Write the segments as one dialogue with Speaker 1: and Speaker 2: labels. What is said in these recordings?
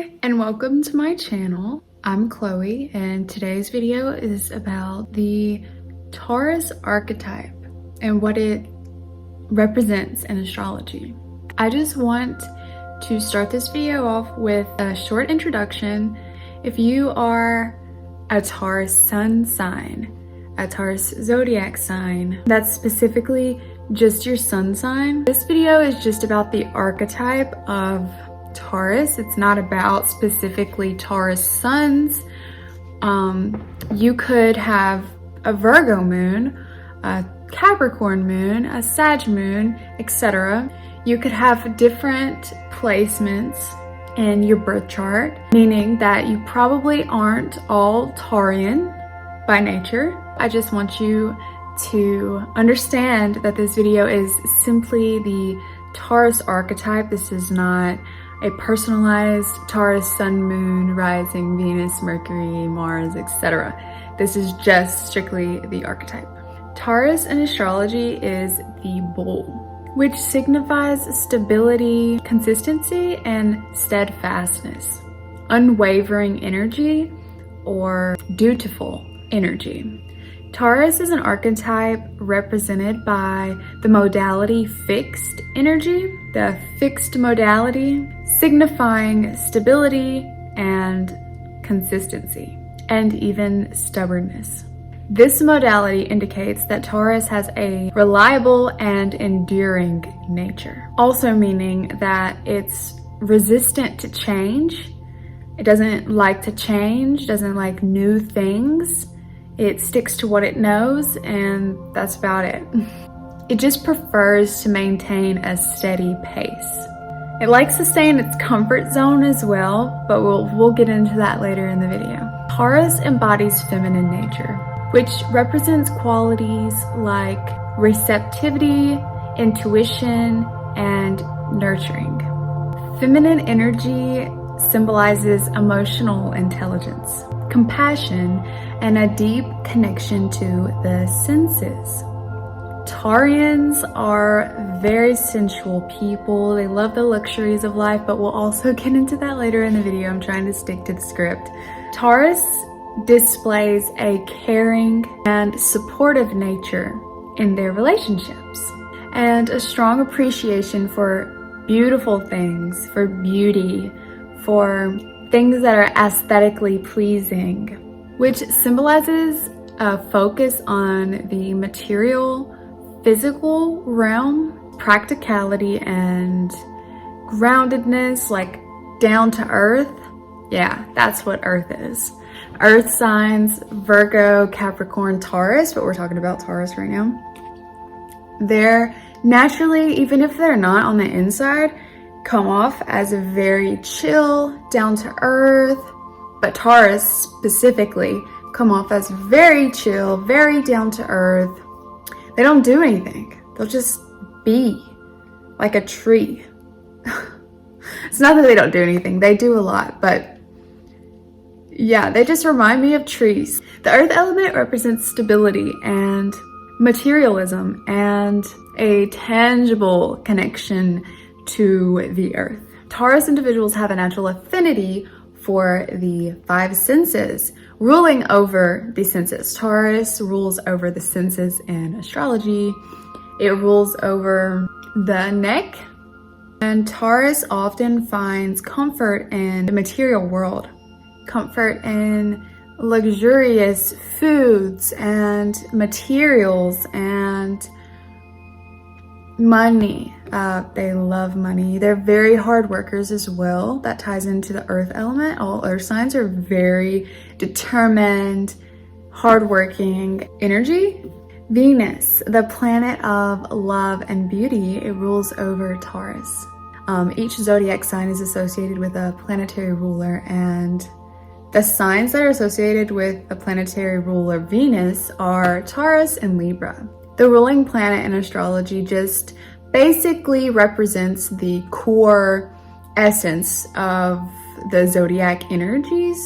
Speaker 1: Hi, and welcome to my channel. I'm Chloe, and today's video is about the Taurus archetype and what it represents in astrology. I just want to start this video off with a short introduction. If you are a Taurus sun sign, a Taurus zodiac sign, that's specifically just your sun sign, this video is just about the archetype of Taurus. It's not about specifically Taurus suns. You could have a Virgo moon, a Capricorn moon, a Sag moon, etc. You could have different placements in your birth chart, meaning that you probably aren't all Taurian by nature. I just want you to understand that this video is simply the Taurus archetype. This is not a personalized Taurus sun, moon, rising, Venus, Mercury, Mars, etc. This is just strictly the archetype. Taurus in astrology is the bull, which signifies stability, consistency, and steadfastness, unwavering energy, or dutiful energy. Taurus is an archetype represented by the modality fixed energy, the fixed modality, signifying stability and consistency, and even stubbornness. This modality indicates that Taurus has a reliable and enduring nature, also meaning that it's resistant to change. It doesn't like to change, doesn't like new things. It sticks to what it knows, and that's about it. It just prefers to maintain a steady pace. It likes to stay in its comfort zone as well, but we'll get into that later in the video. Taurus embodies feminine nature, which represents qualities like receptivity, intuition, and nurturing. Feminine energy symbolizes emotional intelligence, compassion, and a deep connection to the senses. Taurians are very sensual people. They love the luxuries of life, but we'll also get into that later in the video. I'm trying to stick to the script. Taurus displays a caring and supportive nature in their relationships, and a strong appreciation for beautiful things, for beauty, for things that are aesthetically pleasing, which symbolizes a focus on the material, physical realm, practicality, and groundedness, like down to earth. Yeah, that's what earth is. Earth signs, Virgo, Capricorn, Taurus, but we're talking about Taurus right now. They're naturally, even if they're not on the inside, come off as a very chill, down to earth, but Taurus specifically come off as very chill, very down to earth. They don't do anything. They'll just be like a tree. It's not that they don't do anything. They do a lot, but yeah, they just remind me of trees. The earth element represents stability and materialism and a tangible connection to the earth. Taurus individuals have a natural affinity for the five senses, ruling over the senses. Taurus rules over the senses in astrology. It rules over the neck, and Taurus often finds comfort in the material world, comfort in luxurious foods and materials and money. They love money. They're very hard workers as well. That ties into the earth element. All earth signs are very determined, hardworking energy. Venus, the planet of love and beauty, it rules over Taurus. Each zodiac sign is associated with a planetary ruler, and the signs that are associated with a planetary ruler, Venus, are Taurus and Libra. The ruling planet in astrology just basically represents the core essence of the zodiac energies.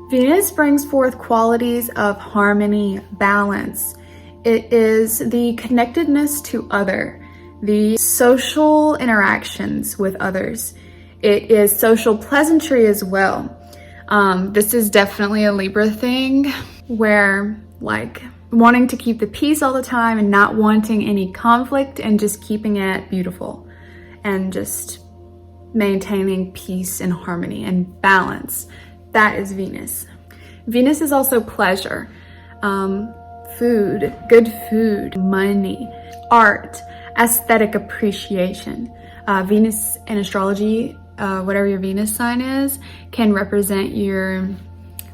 Speaker 1: Venus brings forth qualities of harmony, balance. It is the connectedness to other, the social interactions with others. It is social pleasantry as well. This is definitely a Libra thing, where like wanting to keep the peace all the time and not wanting any conflict and just keeping it beautiful and just maintaining peace and harmony and balance. That is Venus. Venus is also pleasure, food, good food, money, art, aesthetic appreciation. Venus in astrology, whatever your Venus sign is, can represent your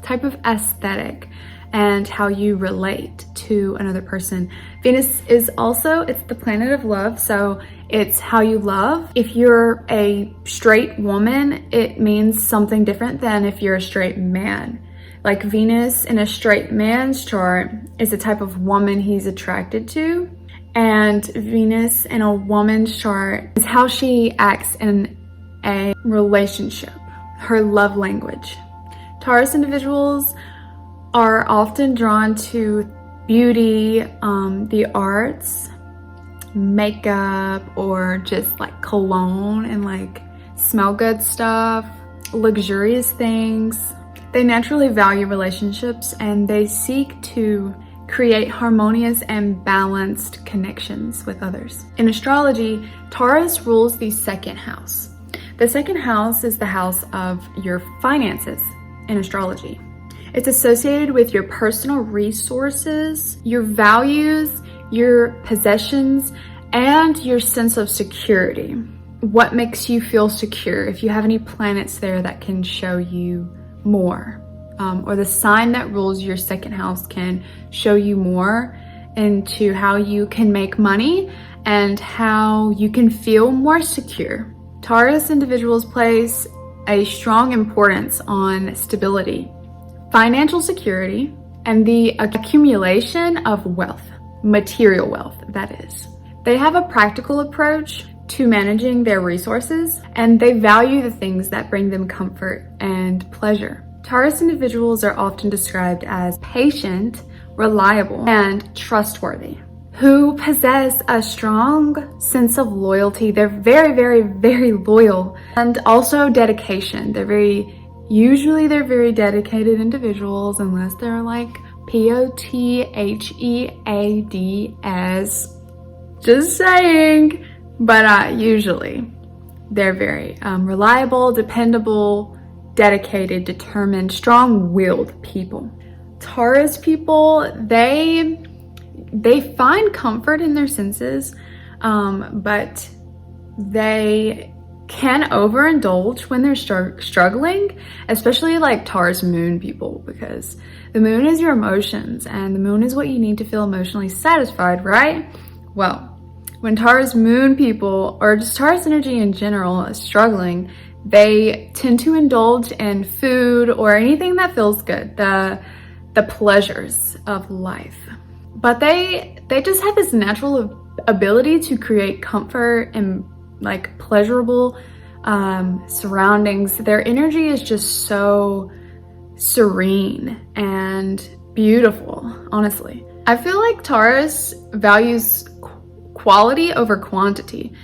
Speaker 1: type of aesthetic and how you relate to another person. Venus is also, it's the planet of love, so it's how you love. If you're a straight woman, it means something different than if you're a straight man. Like Venus in a straight man's chart is the type of woman he's attracted to, and Venus in a woman's chart is how she acts in a relationship, her love language. Taurus individuals are often drawn to beauty, the arts, makeup, or just like cologne and like smell good stuff, luxurious things. They naturally value relationships and they seek to create harmonious and balanced connections with others. In astrology, Taurus rules the second house. The second house is the house of your finances in astrology. It's associated with your personal resources, your values, your possessions, and your sense of security. What makes you feel secure? If you have any planets there that can show you more, or the sign that rules your second house can show you more into how you can make money and how you can feel more secure. Taurus individuals place a strong importance on stability, financial security, and the accumulation of wealth, material wealth, that is. They have a practical approach to managing their resources, and they value the things that bring them comfort and pleasure. Taurus individuals are often described as patient, reliable, and trustworthy, who possess a strong sense of loyalty. They're very, very, very loyal, and also dedication. They're very dedicated individuals, unless they're like POTHEADS. Just saying. But usually they're very reliable, dependable, dedicated, determined, strong-willed people. Taurus people, they find comfort in their senses, but they can overindulge when they're struggling, especially like Taurus moon people, because the moon is your emotions and the moon is what you need to feel emotionally satisfied, right? Well, when Taurus moon people, or just Taurus energy in general, is struggling, they tend to indulge in food or anything that feels good, the pleasures of life. But they just have this natural ability to create comfort and like pleasurable surroundings. Their energy is just so serene and beautiful, honestly. I feel like Taurus values quality over quantity.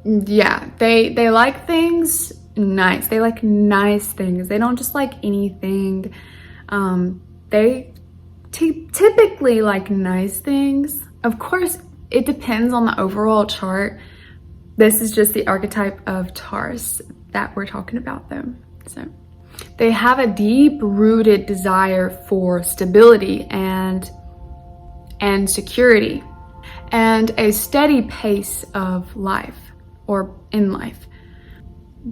Speaker 1: Yeah, they like things nice. They like nice things. They don't just like anything. They typically like nice things. Of course, it depends on the overall chart. This is just the archetype of Taurus that we're talking about though. So they have a deep-rooted desire for stability and security and a steady pace of life, or in life.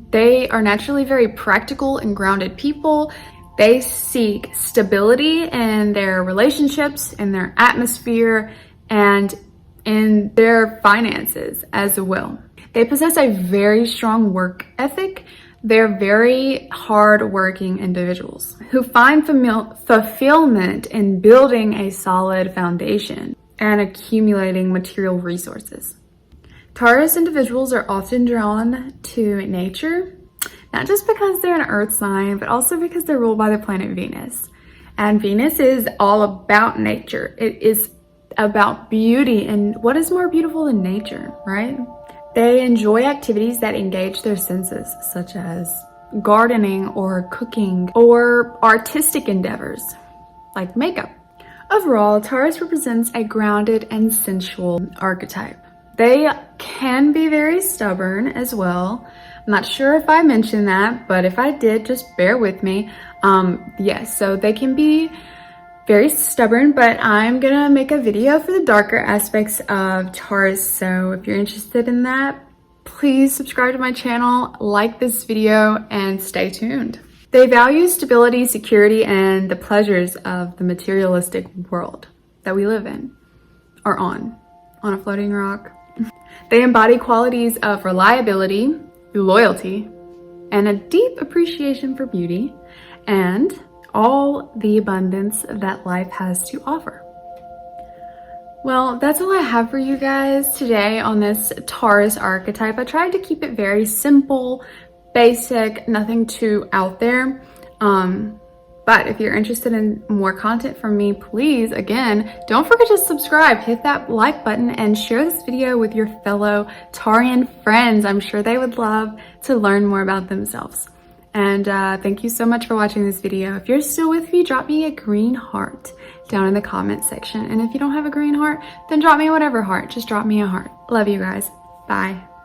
Speaker 1: They are naturally very practical and grounded people. They seek stability in their relationships, in their atmosphere, and in their finances as well. They possess a very strong work ethic. They're very hard-working individuals who find fulfillment in building a solid foundation and accumulating material resources. Taurus individuals are often drawn to nature, not just because they're an earth sign, but also because they're ruled by the planet Venus. And Venus is all about nature. It is about beauty, and what is more beautiful than nature, right? They enjoy activities that engage their senses, such as gardening or cooking or artistic endeavors like makeup. Overall, Taurus represents a grounded and sensual archetype. They can be very stubborn as well. I'm not sure if I mentioned that, but if I did, just bear with me. Yes, so they can be very stubborn, but I'm gonna make a video for the darker aspects of Taurus. So if you're interested in that, please subscribe to my channel, like this video, and stay tuned. They value stability, security, and the pleasures of the materialistic world that we live in, or on a floating rock. They embody qualities of reliability, loyalty, and a deep appreciation for beauty, and all the abundance that life has to offer. Well, that's all I have for you guys today on this Taurus archetype. I tried to keep it very simple, basic, nothing too out there. But if you're interested in more content from me, please, again, don't forget to subscribe, hit that like button, and share this video with your fellow Taurian friends. I'm sure they would love to learn more about themselves. And thank you so much for watching this video. If you're still with me, drop me a green heart down in the comment section. And if you don't have a green heart, then drop me whatever heart. Just drop me a heart. Love you guys. Bye.